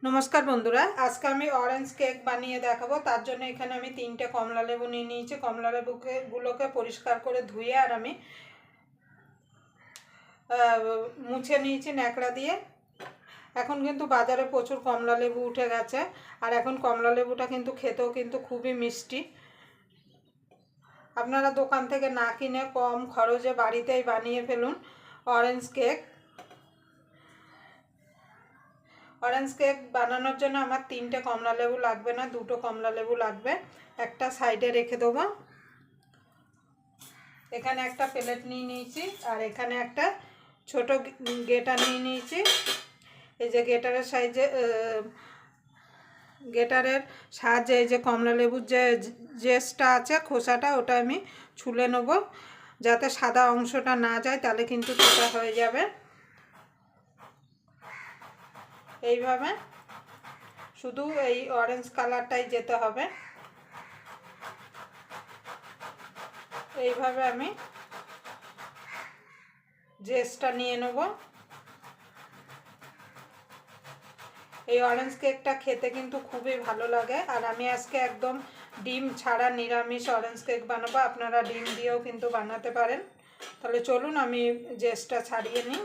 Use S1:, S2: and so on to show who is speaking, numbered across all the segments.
S1: নমস্কার বন্ধুরা, আজকে আমি অরেঞ্জ কেক বানিয়ে দেখাবো। তার জন্য এখানে আমি 3টে কমলা লেবু নিয়ে নিয়েছি। কমলা লেবুগুলোকে পরিষ্কার করে ধুয়ে আর আমি মুছে নিয়েছি ন্যাকড়া দিয়ে। এখন কিন্তু বাজারে প্রচুর কমলা লেবু উঠে গেছে, আর এখন কমলা লেবুটা কিন্তু খেতেও কিন্তু খুবই মিষ্টি। আপনারা দোকান থেকে না কিনে কম খরচে বাড়িতেই বানিয়ে ফেলুন অরেঞ্জ কেক। অরেঞ্জ কেক বানানোর জন্য আমার 3টে কমলা লেবু লাগবে না, 2টো কমলা লেবু লাগবে। একটা সাইডে রেখে দেবো। এখানে একটা প্লেট নিয়ে নিয়েছি, আর এখানে একটা ছোট গেটার নিয়ে নিয়েছি। এই যে গেটারের সাহায্যে এই যে কমলা লেবুর যে জেসটা আছে, খোসাটা, ওটা আমি ছুলে নেব যাতে সাদা অংশটা না যায়, তাহলে কিন্তু সেটা হয়ে যাবে। এইভাবে শুধু এই অরেঞ্জ কালারটাই যেতে হবে। এইভাবে আমি জেসটা নিয়ে নেব। এই অরেঞ্জ কেকটা খেতে কিন্তু খুবই ভালো লাগে, আর আমি আজকে একদম ডিম ছাড়া নিরামিষ অরেঞ্জ কেক বানাবো। আপনারা ডিম দিয়েও কিন্তু বানাতে পারেন। তাহলে চলুন আমি জেসটা ছাড়িয়ে নিই।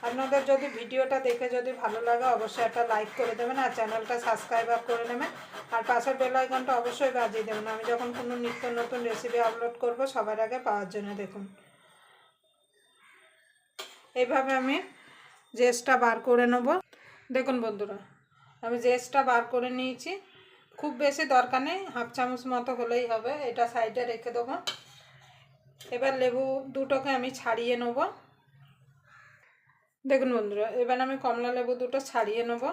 S1: আপনাদের যদি ভিডিওটা দেখে যদি ভালো লাগে অবশ্যই একটা লাইক করে দেবেন, আর চ্যানেলটা সাবস্ক্রাইব করে নেবেন, আর পাশের বেল আইকনটা অবশ্যই বাজিয়ে দেবেন আমি যখন কোনো নিত্য নতুন রেসিপি আপলোড করব সবার আগে পাওয়ার জন্য। দেখুন এইভাবে আমি জেসটা বার করে নেব। দেখুন বন্ধুরা, আমি জেসটা বার করে নিয়েছি। খুব বেশি দরকার নেই, হাফ চামচ মতো হলেই হবে। এটা সাইডে রেখে দেবো। এবার লেবু দুটোকে আমি ছাড়িয়ে নেব। দেখুন বন্ধুরা, এবার আমি কমলা লেবু দুটো ছাড়িয়ে নেব।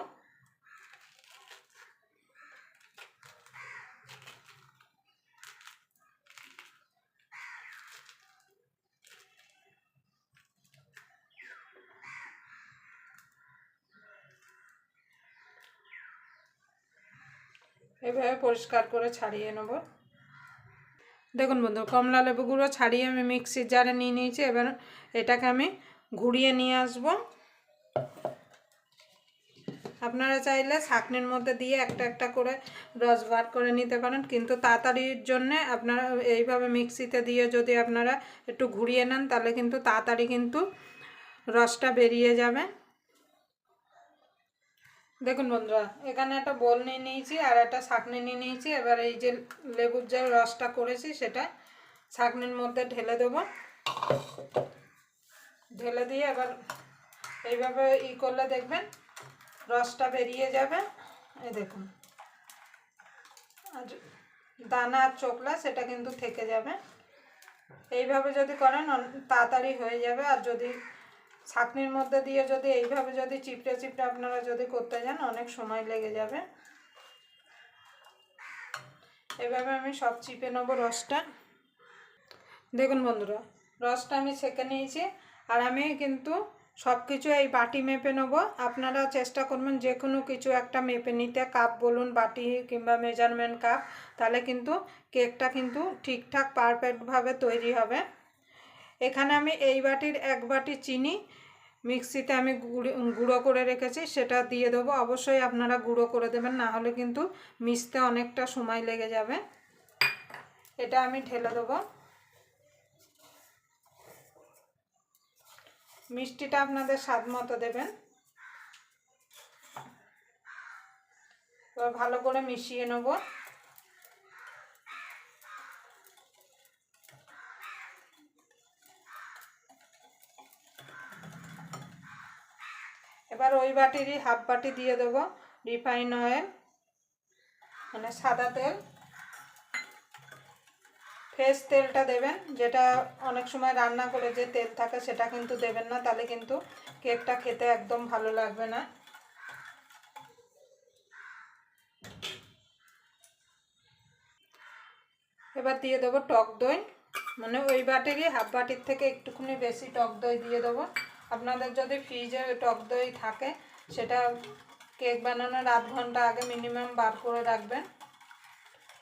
S1: এভাবে পরিষ্কার করে ছাড়িয়ে নেব। দেখুন বন্ধু, কমলা লেবুগুলো ছাড়িয়ে আমি মিক্সির জারে নিয়ে নিয়েছি। এবার এটাকে আমি ঘুরিয়ে নিয়ে আসব। আপনারা চাইলে ছাঁকনির মধ্যে দিয়ে একটা একটা করে রস বার করে নিতে পারেন, কিন্তু তাড়াতাড়ির জন্যে আপনারা এইভাবে মিক্সিতে দিয়ে যদি আপনারা একটু ঘুরিয়ে নেন তাহলে কিন্তু তাড়াতাড়ি কিন্তু রসটা বেরিয়ে যাবে। দেখুন বন্ধুরা, এখানে একটা বোল নিয়ে নিয়েছি আর একটা ছাঁকনি নিয়ে নিয়েছি। এবার এই যে লেবুর যে রসটা করেছি সেটা ছাঁকনির মধ্যে ঢেলে দেবো। ঢেলে দিয়ে এবার এইভাবে করলে দেখবেন রসটা বেরিয়ে যাবে। এই দেখুন, আর দানা আর চোকলা সেটা কিন্তু থেকে যাবে। এইভাবে যদি করেন তাড়াতাড়ি হয়ে যাবে। আর যদি ছাঁকনির মধ্যে দিয়ে যদি এইভাবে যদি চিপড়ে চিপড়ে আপনারা যদি করতে যান অনেক সময় লেগে যাবে। এভাবে আমি সব চিপে নেবো রসটা। দেখুন বন্ধুরা, রসটা আমি ছেঁকে নিয়েছি, আর আমি কিন্তু সব কিছু এই বাটি মেপে নেব। আপনারা চেষ্টা করবেন যে কোনো কিছু একটা মেপে নিতে, কাপ বলুন, বাটি কিংবা মেজারমেন্ট কাপ, তাহলে কিন্তু কেকটা কিন্তু ঠিকঠাক পারফেক্টভাবে তৈরি হবে। এখানে আমি এই বাটির 1 বাটি চিনি মিক্সিতে আমি গুঁড়ো করে রেখেছি, সেটা দিয়ে দেবো। অবশ্যই আপনারা গুঁড়ো করে দেবেন, না হলে কিন্তু মিশতে অনেকটা সময় লেগে যাবে। এটা আমি ঢেলে দেবো। মিষ্টিটা আপনাদের স্বাদ মতো দেবেন। এবার ভালো করে মিশিয়ে নেব। এবার ওই বাটিরই হাফ বাটি দিয়ে দেবো রিফাইন অয়েল, মানে সাদা তেল। ফ্রেশ তেলটা দেবেন, যেটা অনেক সময় রান্না করে যে তেল থাকে সেটা কিন্তু দেবেন না, তাহলে কিন্তু কেকটা খেতে একদম ভালো লাগবে না। এবার দিয়ে দেবো টক দই, মানে ওই বাটিরই হাফ বাটির থেকে একটুখানি বেশি টক দই দিয়ে দেবো। আপনাদের যদি ফ্রিজে টক দই থাকে সেটা কেক বানানোর আধ ঘন্টা আগে মিনিমাম বার করে রাখবেন।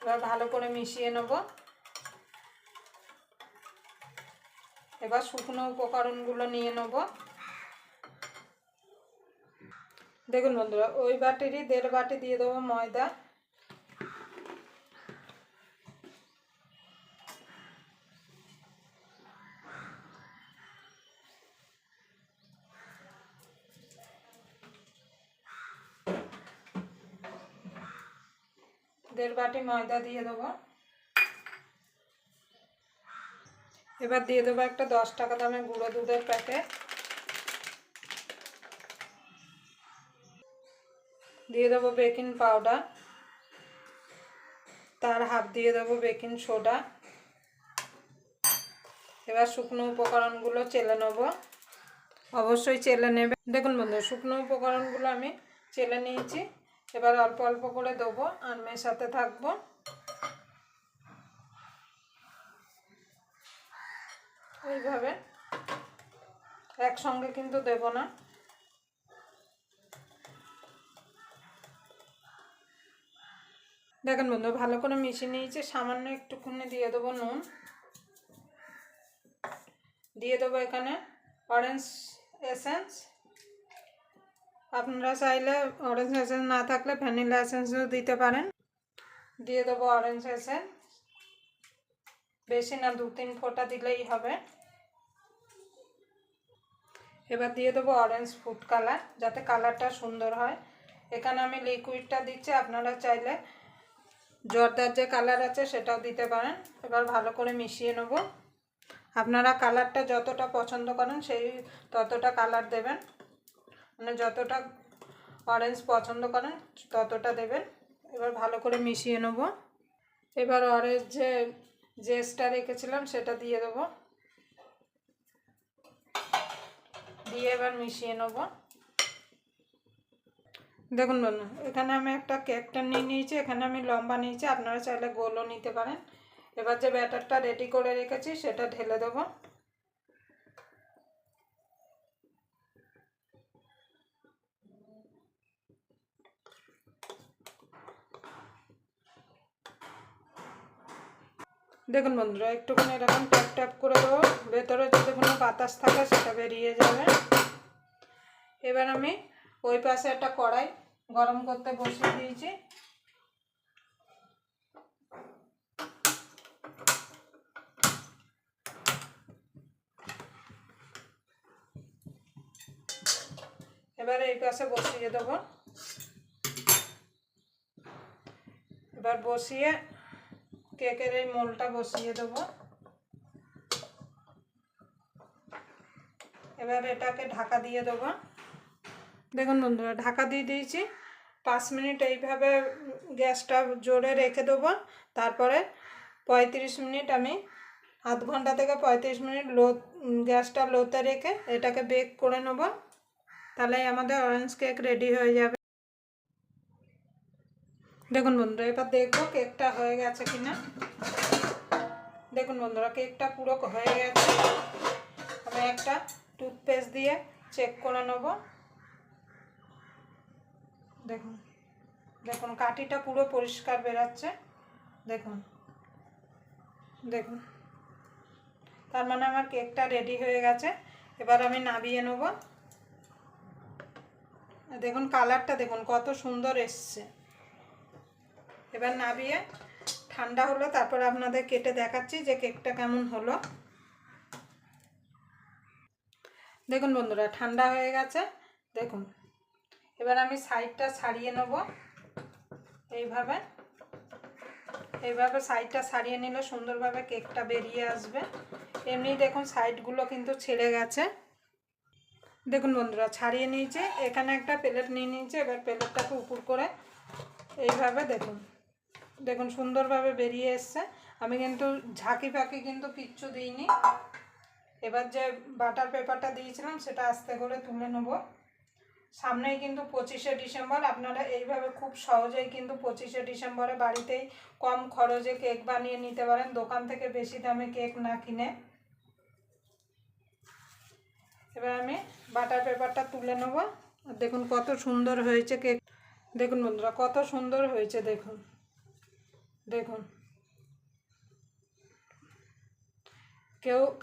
S1: এবার ভালো করে মিশিয়ে নেব। এবার শুকনো উপকরণগুলো নিয়ে নেব। দেখুন বন্ধুরা, ওই বাটিরই 1.5 বাটি দিয়ে দেবো ময়দা। দেড় বাটি ময়দা দিয়ে দেবো। এবার দিয়ে দেবো একটা 10 টাকা দামের গুঁড়ো দুধের প্যাকেট। দিয়ে দেবো বেকিং পাউডার, তার হাফ দিয়ে দেবো বেকিং সোডা। এবার শুকনো উপকরণগুলো চেলে নেব, অবশ্যই চেলে নেবে। দেখুন বন্ধু, শুকনো উপকরণগুলো আমি চেলে নিয়েছি। এবার অল্প অল্প করে দেবো আর মেশাতে থাকবো। এইভাবে একসঙ্গে কিন্তু দেব না। দেখুন বন্ধু, ভালো করে মিশিয়ে নিয়েছি। সামান্য একটুখানি দিয়ে দেবো নুন, দিয়ে দেবো এখানে অরেঞ্জ এসেন্স। আপনারা চাইলে অরেঞ্জ এসেন্স না থাকলে ভ্যানিলা এসেন্সও দিতে পারেন। দিয়ে দেবো অরেঞ্জ এসেন্স, বেশি না, 2-3 ফোঁটা দিলেই হবে। এবার দিয়ে দেবো অরেঞ্জ ফুড কালার, যাতে কালারটা সুন্দর হয়। এখানে আমি লিকুইডটা দিচ্ছি, আপনারা চাইলে জর্দার যে কালার আছে সেটাও দিতে পারেন। এবার ভালো করে মিশিয়ে নেব। আপনারা কালারটা যতটা পছন্দ করেন সেই ততটা কালার দেবেন, মানে যতটা অরেঞ্জ পছন্দ করেন ততটা দেবেন। এবার ভালো করে মিশিয়ে নেব। এবার অরেঞ্জ যে জেসটা রেখেছিলাম সেটা দিয়ে দেবো, দিয়ে এবার মিশিয়ে নেব। দেখুন বন্ধু, এখানে আমি একটা কেকটা নিয়ে নিয়েছি। এখানে আমি লম্বা নিয়েছি, আপনারা চাইলে গোলও নিতে পারেন। এবার যে ব্যাটারটা রেডি করে রেখেছি সেটা ঢেলে দেবো। দেখুন বন্ধুরা, একটুখানি এরকম ট্যাপ ট্যাপ করে দেবো, ভেতরে যদি কোনো বাতাস থাকে সেটা বেরিয়ে যাবে। এবার আমি ওই পাশে একটা কড়াই গরম করতে বসিয়ে দিয়েছি। এবার এই পাশে বসিয়ে দেবো। এবার বসিয়ে কেকের এই মোলটা বসিয়ে দেবো। এবার এটাকে ঢাকা দিয়ে দেবো। দেখুন বন্ধুরা, ঢাকা দিয়ে দিয়েছি। 5 মিনিট এইভাবে গ্যাসটা জোরে রেখে দেবো। তারপরে 35 মিনিট, আমি আধ ঘন্টা থেকে 35 মিনিট গ্যাসটা লোতে রেখে এটাকে বেক করে নেব। তাহলে আমাদের অরেঞ্জ কেক রেডি হয়ে যাবে। দেখুন বন্ধুরা, এবার দেখবো কেকটা হয়ে গেছে কিনা। দেখুন বন্ধুরা, কেকটা পুরো হয়ে গেছে। আমি একটা টুথপেস্ট দিয়ে চেক করে নেব। দেখুন দেখুন, কাঠিটা পুরো পরিষ্কার বেরাচ্ছে। দেখুন দেখুন, তার মানে আমার কেকটা রেডি হয়ে গেছে। এবার আমি নামিয়ে নেব। দেখুন কালারটা দেখুন কত সুন্দর এসছে। এবার নামিয়ে ঠান্ডা হলো, তারপর আপনাদের কেটে দেখাচ্ছি যে কেকটা কেমন হলো। দেখুন বন্ধুরা, ঠান্ডা হয়ে গেছে। দেখুন, এবার আমি সাইডটা ছাড়িয়ে নেব। এইভাবে এইভাবে সাইডটা ছাড়িয়ে নিলে সুন্দরভাবে কেকটা বেরিয়ে আসবে। এমনি দেখুন সাইডগুলো কিন্তু ছেড়ে গেছে। দেখুন বন্ধুরা, ছাড়িয়ে নিয়েছি। এখানে একটা প্লেট নিয়ে নিয়েছি। এবার প্লেটটাকে উপর করে এইভাবে দেখুন দেখুন সুন্দরভাবে বেরিয়ে এসছে। আমি কিন্তু ঝাঁকি ফাঁকি কিন্তু কিচ্ছু দিইনি। এবার যে বাটার পেপারটা দিয়েছিলাম সেটা আস্তে করে তুলে নেব। সামনেই কিন্তু 25শে ডিসেম্বর। আপনারা এইভাবে খুব সহজেই কিন্তু 25শে ডিসেম্বরে বাড়িতেই কম খরচে কেক বানিয়ে নিতে পারেন, দোকান থেকে বেশি দামে কেক না কিনে। এবার আমি বাটার পেপারটা তুলে নেব। দেখুন কত সুন্দর হয়েছে কেক। দেখুন বন্ধুরা, কত সুন্দর হয়েছে। দেখুন দেখুন,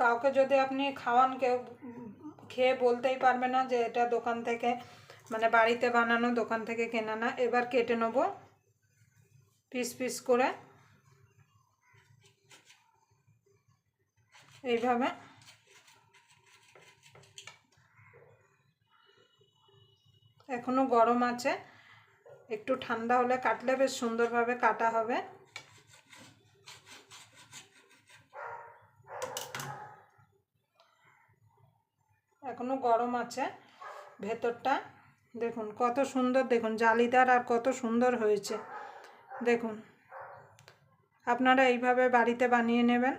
S1: কাউকে যদি আপনি খাওয়ান, কেউ খেয়ে বলতেই পারবে না যে এটা দোকান থেকে মানে বাড়িতে বানানো, দোকান থেকে কেনা না। এবার কেটে নেব পিস পিস করে এইভাবে। এখনো গরম আছে, একটু ঠান্ডা হলে কাটলে বেশ সুন্দরভাবে কাটা হবে। এখনো গরম আছে ভেতরটা, দেখুন কত সুন্দর, দেখুন জালিদার আর কত সুন্দর হয়েছে। দেখুন আপনারা এইভাবে বাড়িতে বানিয়ে নেবেন।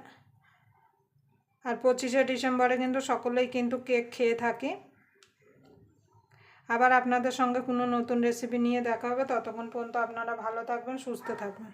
S1: আর 25শে ডিসেম্বরে কিন্তু সকলেই কিন্তু কেক খেয়ে থাকি। আবার আপনাদের সঙ্গে কোনো নতুন রেসিপি নিয়ে দেখা হবে। ততক্ষণ পর্যন্ত আপনারা ভালো থাকবেন, সুস্থ থাকবেন।